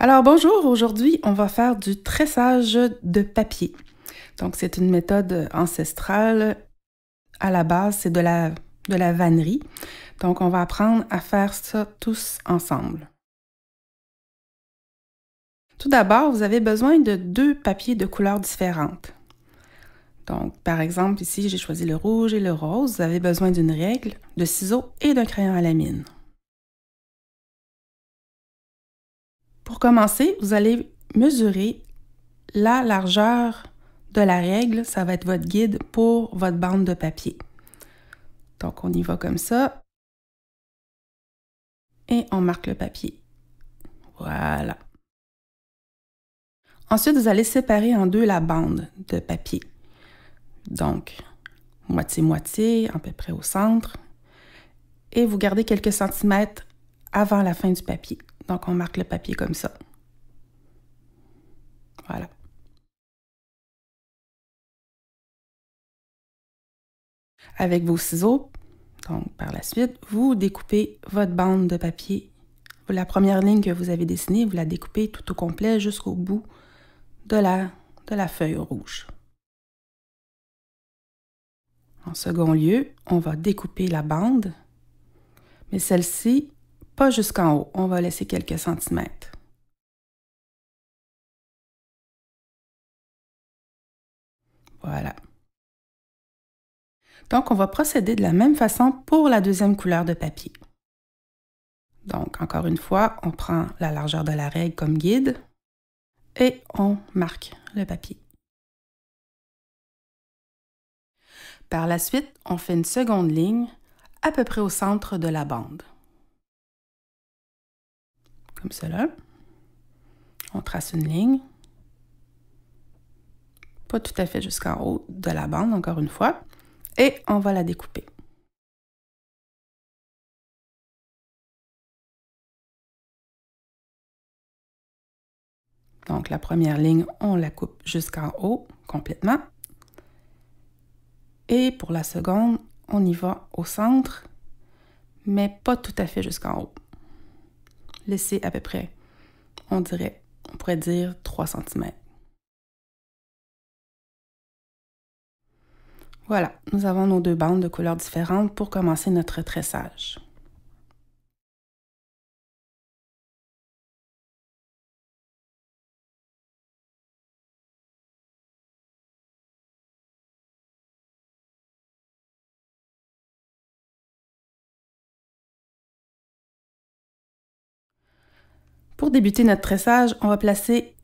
Alors bonjour, aujourd'hui on va faire du tressage de papier. Donc c'est une méthode ancestrale. À la base, c'est de la vannerie. Donc on va apprendre à faire ça tous ensemble. Tout d'abord, vous avez besoin de deux papiers de couleurs différentes. Donc par exemple, ici j'ai choisi le rouge et le rose. Vous avez besoin d'une règle, de ciseaux et d'un crayon à la mine. Pour commencer, vous allez mesurer la largeur de la règle, ça va être votre guide pour votre bande de papier. Donc, on y va comme ça. Et on marque le papier. Voilà. Ensuite, vous allez séparer en deux la bande de papier. Donc, moitié-moitié, à peu près au centre. Et vous gardez quelques centimètres avant la fin du papier. Donc, on marque le papier comme ça. Voilà. Avec vos ciseaux, donc par la suite, vous découpez votre bande de papier. La première ligne que vous avez dessinée, vous la découpez tout au complet jusqu'au bout de la feuille rouge. En second lieu, on va découper la bande, mais celle-ci, pas jusqu'en haut. On va laisser quelques centimètres. Voilà. Donc, on va procéder de la même façon pour la deuxième couleur de papier. Donc, encore une fois, on prend la largeur de la règle comme guide et on marque le papier. Par la suite, on fait une seconde ligne à peu près au centre de la bande. Comme cela. On trace une ligne. Pas tout à fait jusqu'en haut de la bande, encore une fois. Et on va la découper. Donc, la première ligne, on la coupe jusqu'en haut, complètement. Et pour la seconde, on y va au centre, mais pas tout à fait jusqu'en haut. Laissez à peu près, on pourrait dire 3 cm. Voilà, nous avons nos deux bandes de couleurs différentes pour commencer notre tressage. Pour débuter notre tressage, on va placer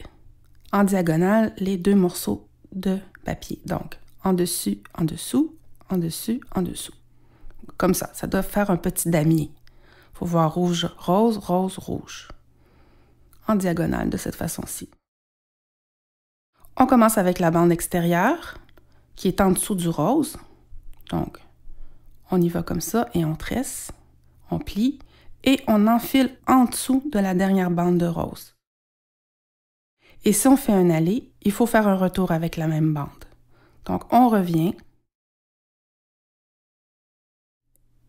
en diagonale les deux morceaux de papier. Donc, en dessus, en dessous, en dessus, en dessous. Comme ça doit faire un petit damier. Il faut voir rouge, rose, rose, rouge. En diagonale, de cette façon-ci. On commence avec la bande extérieure, qui est en dessous du rose. Donc, on y va comme ça et on tresse, on plie, et on enfile en dessous de la dernière bande de rose. Et si on fait un aller, il faut faire un retour avec la même bande. Donc, on revient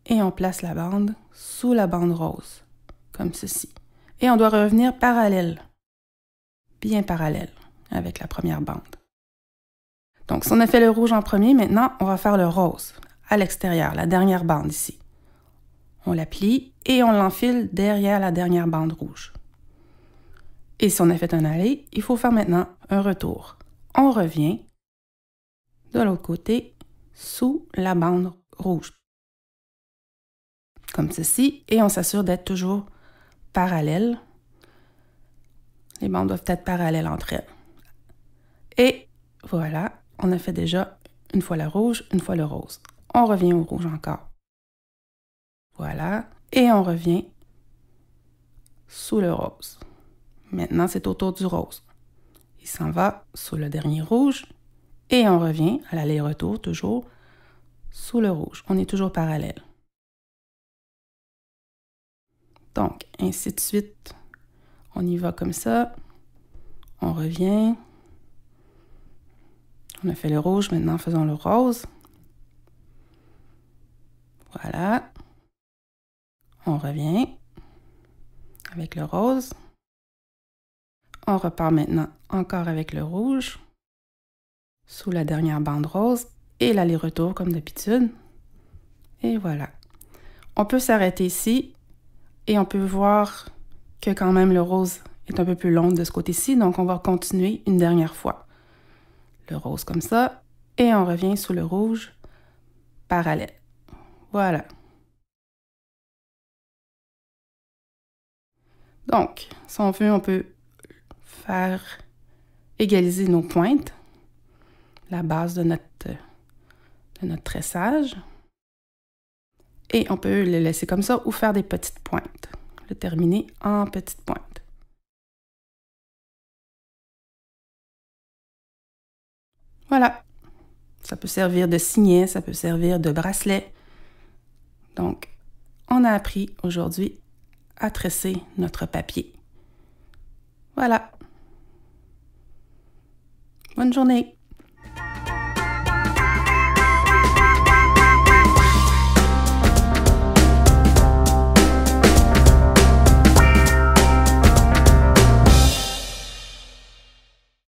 et on place la bande sous la bande rose, comme ceci. Et on doit revenir parallèle, bien parallèle, avec la première bande. Donc, si on a fait le rouge en premier, maintenant, on va faire le rose, à l'extérieur, la dernière bande ici. On la plie et on l'enfile derrière la dernière bande rouge. Et si on a fait un aller, il faut faire maintenant un retour. On revient de l'autre côté sous la bande rouge. Comme ceci, et on s'assure d'être toujours parallèles. Les bandes doivent être parallèles entre elles. Et voilà, on a fait déjà une fois le rouge, une fois le rose. On revient au rouge encore. Voilà, et on revient sous le rose. Maintenant, c'est au tour du rose. Il s'en va sous le dernier rouge et on revient à l'aller-retour toujours sous le rouge. On est toujours parallèle. Donc, ainsi de suite, on y va comme ça. On revient. On a fait le rouge, maintenant faisons le rose. Voilà. On revient avec le rose. On repart maintenant encore avec le rouge, sous la dernière bande rose, et l'aller-retour comme d'habitude. Et voilà. On peut s'arrêter ici, et on peut voir que quand même le rose est un peu plus long de ce côté-ci, donc on va continuer une dernière fois. Le rose comme ça, et on revient sous le rouge parallèle. Voilà. Donc, si on veut, on peut faire égaliser nos pointes, la base de notre tressage. Et on peut le laisser comme ça ou faire des petites pointes. Le terminer en petites pointes. Voilà. Ça peut servir de signet, ça peut servir de bracelet. Donc, on a appris aujourd'hui à tresser notre papier. Voilà. Bonne journée!